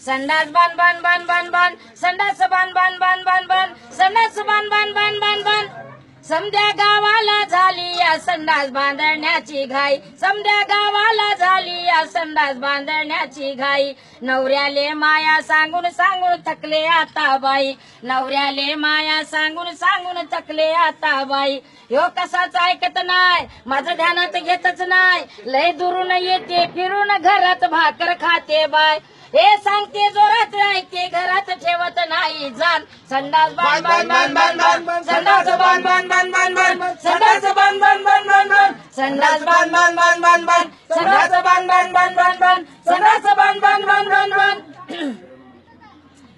संडास बांध बांध बांध बांध बांध संडास बांध बांध बांध बांध बांध संडास बांध बांध बांध बांध बांध समद्या गावाला झाली या संडास बांधण्याची घाई समद्या गावाला झाली या संडास बांधण्याची घाई नवऱ्याले माया सांगून सांगून थकले आता बाई नवऱ्याले माया सांगून सांगून थकले आता बाई ह्यो कसाच ऐकत नाही माझं ध्यानात घेतच नाही लय दुरून येते फिरून घरात भाकर खाते बाय हे सांगते जोरात ऐकते घरात ठेवत नाही जाण संडास बांध बांध बांध बांध बांध संडास बांध बांध बांध बांध बांध संडास बांध बांध बांध बांध बांध संडास बांध बांध बांध बांध बांध संडास बांध बांध बांध बांध बांध संडास बांध बांध बांध बांध बांध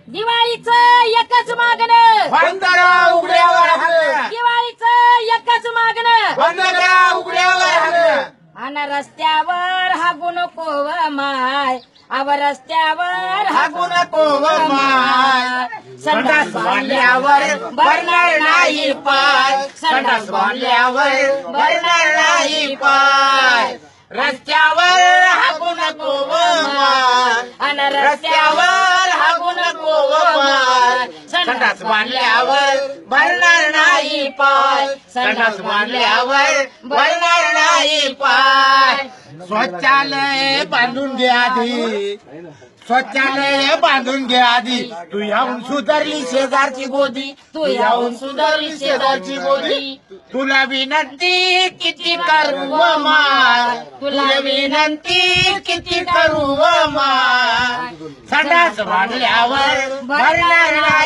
दिवाळीचं एकच मागणं बंद करा उघड्यावर हाणं. दिवाळीचं एकच मागणं बंद करा उघड्यावर हाणं. आणि रस्त्यावर हागू नको व माय अव रस्त्यावर हागू नको व माय. संडास बांधल्यावर भरणार नाही पाय संडास बांधल्यावर भरणार नाही पाय रस्त्यावर हागू नको व माय आणि रस्त्यावर हागू नको व माय संडास बांधल्यावर भरणार नाही पाय संडास बांधल्यावर भरणार नाही पाय शौचालय बांधून घे आधी शौचालय बांधून घे आधी तू याहून सुधारली शेजारची गोदी तू याहून सुधारली शेजारची गोदी तुला विनंती किती करू व माय तुला विनंती किती करू व माय संडास बांधल्यावर भरणार नाही